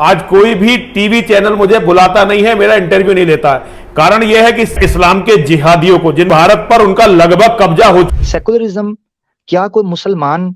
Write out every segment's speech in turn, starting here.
आज कोई भी टीवी चैनल मुझे बुलाता नहीं है, मेरा इंटरव्यू नहीं लेता है। कारण यह है कि इस्लाम के जिहादियों को, जिन भारत पर उनका लगभग कब्जा हो। सेकुलरिज्म, क्या कोई मुसलमान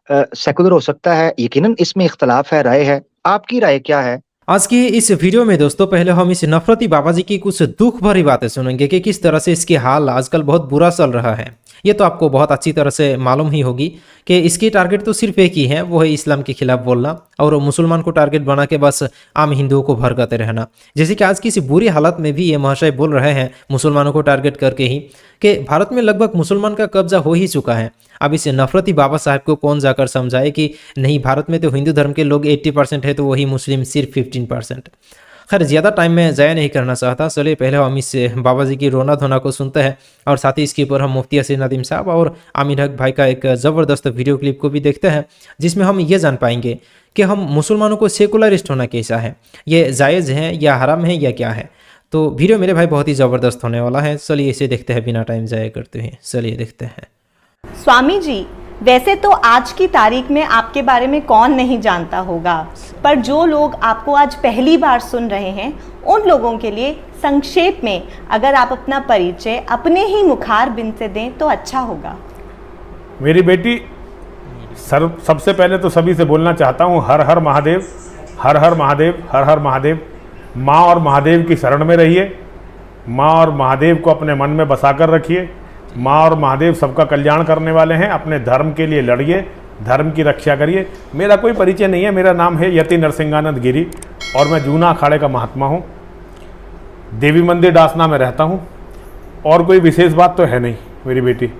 सेकुलर हो सकता है? यकीनन इसमें इख्तलाफ है, राय है। आपकी राय क्या है? आज की इस वीडियो में दोस्तों पहले हम इस नफरती बाबा जी की कुछ दुख भरी बातें सुनेंगे कि किस तरह से इसकी हाल आजकल बहुत बुरा चल रहा है। ये तो आपको बहुत अच्छी तरह से मालूम ही होगी कि इसकी टारगेट तो सिर्फ एक ही है, वो है इस्लाम के खिलाफ बोलना और मुसलमान को टारगेट बना के बस आम हिंदुओं को भड़काते रहना। जैसे कि आज की इस बुरी हालत में भी ये महाशय बोल रहे हैं मुसलमानों को टारगेट करके ही कि भारत में लगभग मुसलमान का कब्जा हो ही चुका है। अब इस नफरती बाबा साहब को कौन जाकर समझाए कि नहीं, भारत में तो हिंदू धर्म के लोग 80% है तो वही मुस्लिम सिर्फ 15%। खैर, ज़्यादा टाइम में ज़ाया नहीं करना चाहता। चलिए पहले हम इस बाबा जी की रोना धोना को सुनते हैं और साथ ही इसके ऊपर हम मुफ्ती हसन नदीम साहब और आमिर हक भाई का एक ज़बरदस्त वीडियो क्लिप को भी देखते हैं, जिसमें हम ये जान पाएंगे कि हम मुसलमानों को सेकुलरिस्ट होना कैसा है, ये जायज़ है या हराम है या क्या है। तो वीडियो मेरे भाई बहुत ही ज़बरदस्त होने वाला है। चलिए इसे देखते हैं बिना टाइम ज़ाया करते हैं। चलिए देखते हैं। स्वामी जी, वैसे तो आज की तारीख में आपके बारे में कौन नहीं जानता होगा, पर जो लोग आपको आज पहली बार सुन रहे हैं उन लोगों के लिए संक्षेप में अगर आप अपना परिचय अपने ही मुखार बिन से दें तो अच्छा होगा। मेरी बेटी, सबसे पहले तो सभी से बोलना चाहता हूँ, हर हर महादेव, हर हर महादेव, हर हर महादेव। माँ और महादेव की शरण में रहिए, माँ और महादेव को अपने मन में बसा कर रखिए। माँ और महादेव सबका कल्याण करने वाले हैं। अपने धर्म के लिए लड़िए, धर्म की रक्षा करिए। मेरा कोई परिचय नहीं है, मेरा नाम है यति नरसिंहानंद गिरी और मैं जूना अखाड़े का महात्मा हूँ। देवी मंदिर डासना में रहता हूँ और कोई विशेष बात तो है नहीं मेरी बेटी।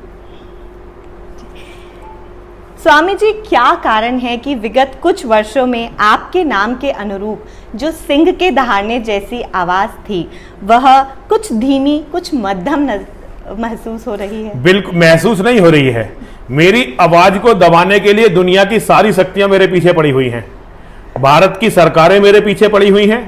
स्वामी जी, क्या कारण है कि विगत कुछ वर्षों में आपके नाम के अनुरूप जो सिंह के दहाड़ने जैसी आवाज़ थी वह कुछ धीमी, कुछ मध्यम महसूस हो रही है? बिल्कुल महसूस नहीं हो रही है। मेरी आवाज को दबाने के लिए दुनिया की सारी शक्तियां मेरे पीछे पड़ी हुई हैं। भारत की सरकारें मेरे पीछे पड़ी हुई हैं,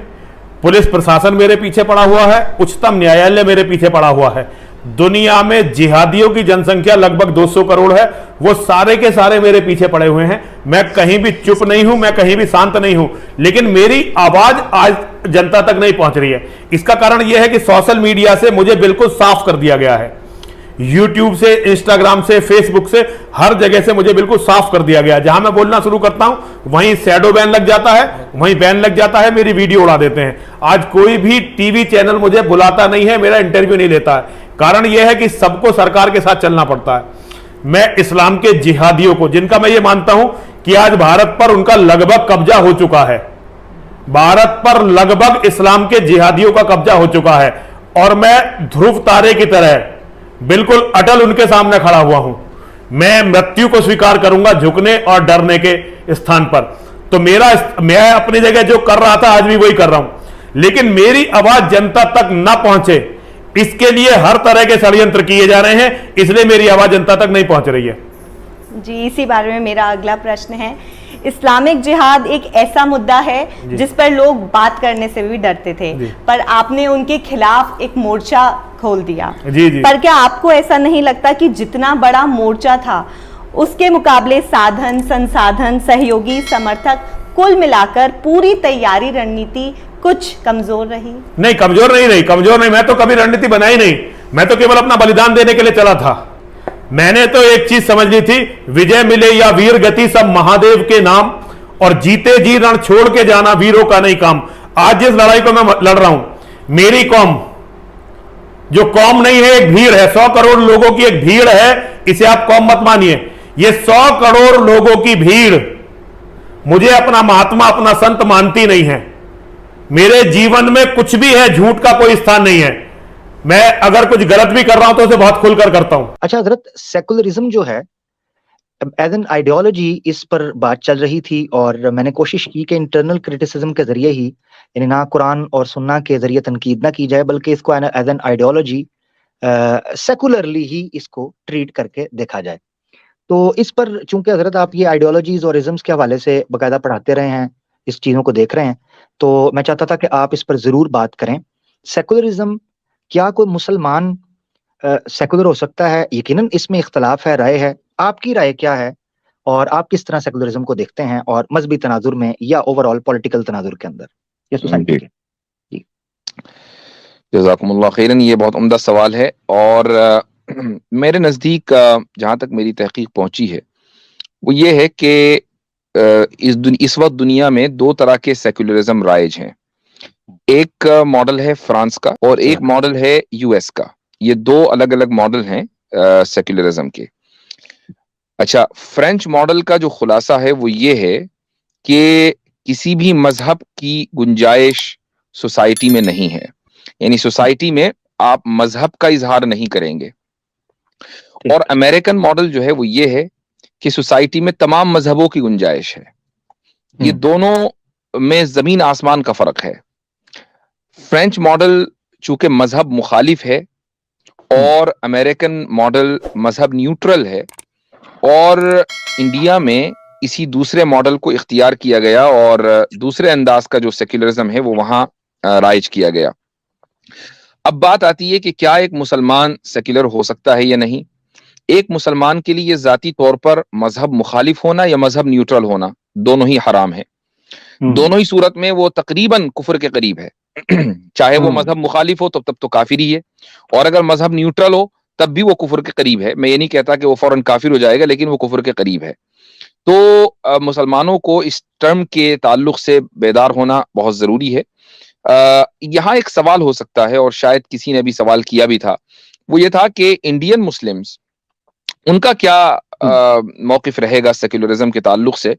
पुलिस प्रशासन मेरे पीछे पड़ा हुआ है, उच्चतम न्यायालय मेरे पीछे पड़ा हुआ है। दुनिया में जिहादियों की जनसंख्या लगभग 200 करोड़ है, वो सारे के सारे मेरे पीछे पड़े हुए हैं। मैं कहीं भी चुप नहीं हूं, मैं कहीं भी शांत नहीं हूं, लेकिन मेरी आवाज आज जनता तक नहीं पहुंच रही है। इसका कारण यह है कि सोशल मीडिया से मुझे बिल्कुल साफ कर दिया गया है। यूट्यूब से, इंस्टाग्राम से, फेसबुक से, हर जगह से मुझे बिल्कुल साफ कर दिया गया है। जहां मैं बोलना शुरू करता हूं वहीं शैडो बैन लग जाता है, वहीं बैन लग जाता है, मेरी वीडियो उड़ा देते हैं। आज कोई भी टीवी चैनल मुझे बुलाता नहीं है, मेरा इंटरव्यू नहीं लेता है। कारण यह है कि सबको सरकार के साथ चलना पड़ता है। मैं इस्लाम के जिहादियों को, जिनका मैं ये मानता हूं कि आज भारत पर उनका लगभग कब्जा हो चुका है, भारत पर लगभग इस्लाम के जिहादियों का कब्जा हो चुका है, और मैं ध्रुव तारे की तरह बिल्कुल अटल उनके सामने खड़ा हुआ हूं। मैं मृत्यु को स्वीकार करूंगा झुकने और डरने के स्थान पर। तो मैं अपनी जगह जो कर रहा था आज भी वही कर रहा हूं, लेकिन मेरी आवाज जनता तक ना पहुंचे इसके लिए हर तरह के षड्यंत्र किए जा रहे हैं, इसलिए मेरी आवाज जनता तक नहीं पहुंच रही है। जी, इसी बारे में मेरा अगला प्रश्न है। इस्लामिक जिहाद एक ऐसा मुद्दा है जिस पर लोग बात करने से भी डरते थे, पर आपने उनके खिलाफ एक मोर्चा खोल दिया। जी। पर क्या आपको ऐसा नहीं लगता कि जितना बड़ा मोर्चा था उसके मुकाबले साधन, संसाधन, सहयोगी, समर्थक, कुल मिलाकर पूरी तैयारी रणनीति कुछ कमजोर रही? नहीं, कमजोर नहीं रही, कमजोर नहीं। मैं तो कभी रणनीति बनाई नहीं, मैं तो केवल अपना बलिदान देने के लिए चला था। मैंने तो एक चीज समझ ली थी, विजय मिले या वीर गति सब महादेव के नाम, और जीते जी रण छोड़ के जाना वीरों का नहीं काम। आज जिस लड़ाई को मैं लड़ रहा हूं, मेरी कौम जो कौम नहीं है, एक भीड़ है, 100 करोड़ लोगों की एक भीड़ है। इसे आप कौम मत मानिए, ये 100 करोड़ लोगों की भीड़ मुझे अपना महात्मा, अपना संत मानती नहीं है। मेरे जीवन में कुछ भी है, झूठ का कोई स्थान नहीं है। मैं अगर कुछ गलत भी कर रहा हूं तो उसे बहुत खुलकर करता हूं। अच्छा हजरत, सेकुलरिज्म जो है एज एन आइडियोलॉजी, इस पर बात चल रही थी और मैंने कोशिश की कि इंटरनल क्रिटिसिज्म के जरिए ही, यानी ना कुरान और सुन्ना के जरिए तनकीद ना की जाए, बल्कि इसको एज एन आइडियोलॉजी सेकुलरली ही इसको ट्रीट करके देखा जाए। तो इस पर चूंकि हजरत आप ये आइडियोलॉजीज और इज़म्स के हवाले से बाकायदा पढ़ाते रहे हैं, इस चीज़ों को देख रहे हैं, तो मैं चाहता था कि आप इस पर ज़रूर बात करें। सेकुलरिज्म, क्या कोई मुसलमान सेकुलर हो सकता है? यकीनन इसमें इख्तलाफ है, राय है। आपकी राय क्या है? और आप किस तरह सेकुलरिज्म को देखते हैं और मजहबी तनाजुर में या ओवरऑल पॉलिटिकल तनाजुर के अंदर या सोसाइटी के? जज़ाकुमुल्लाह खैरन, ये बहुत उम्दा सवाल है। और मेरे नज़दीक जहाँ तक मेरी तहकीक पहुंची है वो ये है कि इस वक्त दुनिया में दो तरह के सेकुलरिज्म राइज हैं। एक मॉडल है फ्रांस का और एक मॉडल है यूएस का। ये दो अलग अलग मॉडल हैं सेकुलरिज्म के। अच्छा, फ्रेंच मॉडल का जो खुलासा है वो ये है कि किसी भी मजहब की गुंजाइश सोसाइटी में नहीं है, यानी सोसाइटी में आप मजहब का इजहार नहीं करेंगे। और अमेरिकन मॉडल जो है वो ये है कि सोसाइटी में तमाम मजहबों की गुंजाइश है। ये दोनों में जमीन आसमान का फर्क है। फ्रेंच मॉडल चूंकि मजहब मुखालिफ है और अमेरिकन मॉडल मजहब न्यूट्रल है, और इंडिया में इसी दूसरे मॉडल को इख्तियार किया गया और दूसरे अंदाज का जो सेक्युलरिज्म है वो वहां राइज किया गया। अब बात आती है कि क्या एक मुसलमान सेक्युलर हो सकता है या नहीं। एक मुसलमान के लिए जाती तौर पर मजहब मुखालिफ होना या मजहब न्यूट्रल होना दोनों ही हराम है। दोनों ही सूरत में वो तकरीबन कुफर के करीब है। चाहे वो मजहब मुखालिफ हो तो तब तो काफिर ही है, और अगर मजहब न्यूट्रल हो तब भी वो कुफर के करीब है। मैं ये नहीं कहता कि वो फौरन काफिर हो जाएगा, लेकिन वो कुफर के करीब है। तो मुसलमानों को इस टर्म के ताल्लुक से बेदार होना बहुत जरूरी है। यहाँ एक सवाल हो सकता है, और शायद किसी ने भी सवाल किया भी था, वो ये था कि इंडियन मुस्लिम्स उनका क्या मौकिफ रहेगा सेक्युलरिज्म के ताल्लुक से।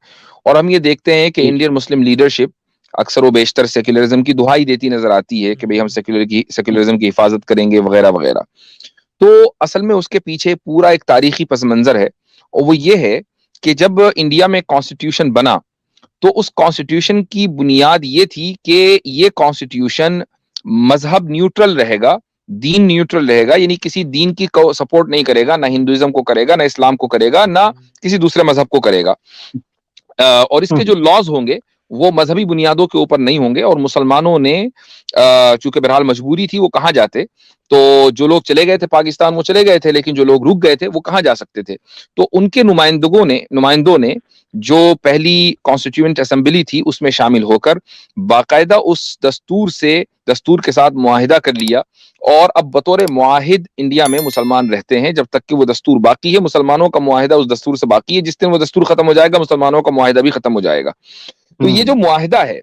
और हम ये देखते हैं कि इंडियन मुस्लिम लीडरशिप अक्सर व बेशतर सेक्युलरिज्म की दुहाई देती नजर आती है कि भाई हम सेक्युलरिज्म की हिफाजत करेंगे वगैरह वगैरह। तो असल में उसके पीछे पूरा एक तारीखी पस मंजर है, और वो ये है कि जब इंडिया में कॉन्स्टिट्यूशन बना तो उस कॉन्स्टिट्यूशन की बुनियाद ये थी कि ये कॉन्स्टिट्यूशन मजहब न्यूट्रल रहेगा, दीन न्यूट्रल रहेगा, यानी किसी दीन की सपोर्ट नहीं करेगा, ना हिंदुइज्म को करेगा, ना इस्लाम को करेगा, ना किसी दूसरे मजहब को करेगा। और इसके जो लॉज होंगे वो मजहबी बुनियादों के ऊपर नहीं होंगे। और मुसलमानों ने चूंकि बहरहाल मजबूरी थी, वो कहाँ जाते। तो जो लोग चले गए थे पाकिस्तान वो चले गए थे, लेकिन जो लोग रुक गए थे वो कहाँ जा सकते थे। तो उनके नुमाइंदों ने जो पहली कॉन्स्टिट्यूएंट असेंबली थी उसमें शामिल होकर बाकायदा उस दस्तूर के साथ मुआहिदा कर लिया, और अब बतौर मुआहिद इंडिया में मुसलमान रहते हैं जब तक कि वो दस्तूर बाकी है। मुसलमानों का मुआहिदा उस दस्तूर से बाकी है। जिस दिन वो दस्तूर खत्म हो जाएगा मुसलमानों का मुआहिदा भी खत्म हो जाएगा। तो ये जो मुआहिदा है,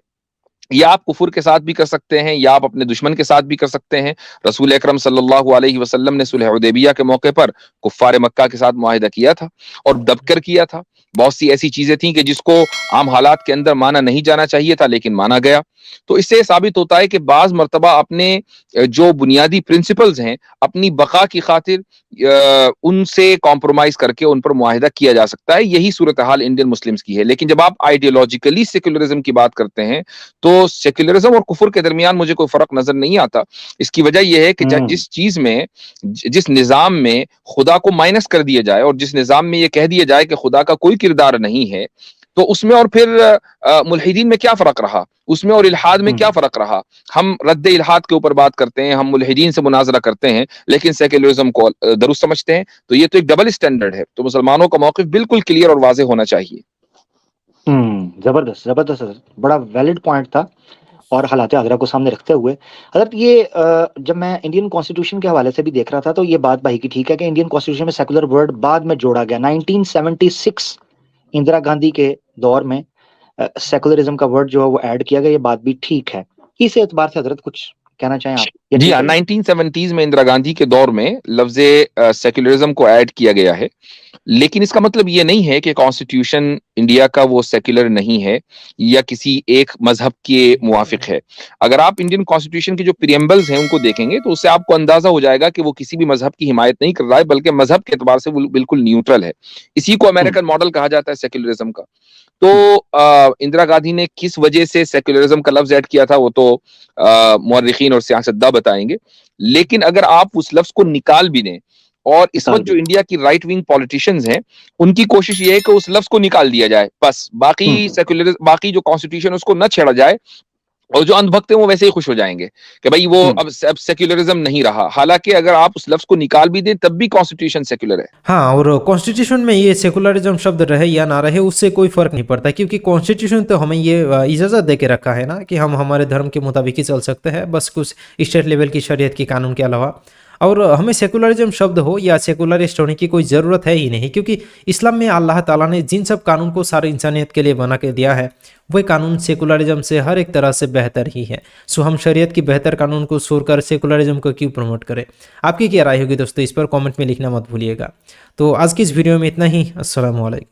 या आप कुफर के साथ भी कर सकते हैं या आप अपने दुश्मन के साथ भी कर सकते हैं। रसूल अकरम सल्लल्लाहु अलैहि वसल्लम ने सुलह हुदैबिया के मौके पर कुफ्फार मक्का के साथ मुआहिदा किया था, और दबकर किया था। बहुत सी ऐसी चीजें थी कि जिसको आम हालात के अंदर माना नहीं जाना चाहिए था, लेकिन माना गया। तो इससे साबित होता है कि बाज मर्तबा अपने जो बुनियादी प्रिंसिपल्स हैं अपनी बका की खातिर उनसे कॉम्प्रोमाइज करके उन पर मुआहिदा किया जा सकता है। यही सूरत हाल इंडियन मुस्लिम्स की है। लेकिन जब आप आइडियोलॉजिकली सेक्युलरिज्म की बात करते हैं तो सेक्युलरिज्म और कुफर के दरमियान मुझे कोई फर्क नजर नहीं आता। इसकी वजह यह है कि जिस चीज में, जिस निजाम में खुदा को माइनस कर दिया जाए और जिस निजाम में यह कह दिया जाए कि खुदा का कोई किरदार नहीं है, तो उसमें और फिर मुल्हिदीन में क्या फर्क रहा, उसमें और इल्हाद में क्या फर्क रहा। हम रद्द इल्हाद के ऊपर बात करते हैं, हम मुल्हिदीन से मुनाजरा करते हैं, लेकिन सेक्युलरिज्म को दुरुस्त समझते हैं। तो ये तो एक डबल स्टैंडर्ड है। तो मुसलमानों का मौकिफ बिल्कुल क्लियर और वाज़ेह होना चाहिए। जबरदस्त जबरदस्त, बड़ा वैलिड पॉइंट था। और हालात आगरा को सामने रखते हुए हजरत, ये जब मैं इंडियन कॉन्स्टिट्यूशन के हवाले से भी देख रहा था तो ये बात भाई की ठीक है कि इंडियन कॉन्स्टिट्यूशन में सेकुलर वर्ड बाद में जोड़ा गया। 1976 इंदिरा गांधी के दौर में सेकुलरिज्म का वर्ड जो है वो ऐड किया गया। ये बात भी ठीक है। इस एतबार से हजरत कुछ कहना चाहें आप? जी हाँ, 1970s में इंदिरा गांधी के दौर में लफ्ज़ सेक्युलरिज्म को ऐड किया गया है, लेकिन इसका मतलब ये नहीं है कि कॉन्स्टिट्यूशन इंडिया का वो सेक्युलर नहीं है या किसी एक मजहब के मुवाफिक है। अगर आप इंडियन कॉन्स्टिट्यूशन के जो प्रीएम्बल्स हैं उनको देखेंगे तो उससे आपको अंदाजा हो जाएगा कि वो किसी भी मजहब की हिमायत नहीं कर रहा है, बल्कि मजहब के एतबार से वो बिल्कुल न्यूट्रल है। इसी को अमेरिकन मॉडल कहा जाता है सेक्युलरिज्म का। तो इंदिरा गांधी ने किस वजह से सेक्युलरिज्म का लफ्ज ऐड किया था वो तो मुअर्रिखीन और सियासतदान बताएंगे। लेकिन अगर आप उस लफ्ज को निकाल भी दें, और इस वक्त जो इंडिया की राइट विंग पॉलिटिशियंस हैं उनकी कोशिश ये है कि उस लफ्ज को निकाल दिया जाए, बस बाकी सेक्युलरिज्म, बाकी जो कॉन्स्टिट्यूशन उसको न छेड़ा जाए, और जो अंधभक्त है वो वैसे ही खुश हो जाएंगे कि भाई वो अब सेक्युलरिज्म नहीं रहा, हालांकि अगर आप उस लफ्ज को निकाल भी दें तब भी कॉन्स्टिट्यूशन सेक्युलर है। हाँ, और कॉन्स्टिट्यूशन में ये सेकुलरिज्म शब्द रहे या ना रहे उससे कोई फर्क नहीं पड़ता, क्योंकि कॉन्स्टिट्यूशन तो हमें ये इजाज़त दे के रखा है ना कि हम हमारे धर्म के मुताबिक ही चल सकते हैं, बस कुछ स्टेट लेवल की शरीयत की कानून के अलावा। और हमें सेकुलरिज्म शब्द हो या सेकुलरिस्ट होने की कोई ज़रूरत है ही नहीं, क्योंकि इस्लाम में अल्लाह ताला ने जिन सब कानून को सारी इंसानियत के लिए बना के दिया है वही कानून सेकुलरिज्म से हर एक तरह से बेहतर ही है। सो हम शरीयत की बेहतर कानून को छोड़कर सेकुलरिज्म को क्यों प्रमोट करें? आपकी क्या राय होगी दोस्तों, इस पर कमेंट में लिखना मत भूलिएगा। तो आज की इस वीडियो में इतना ही। अस्सलाम वालेकुम।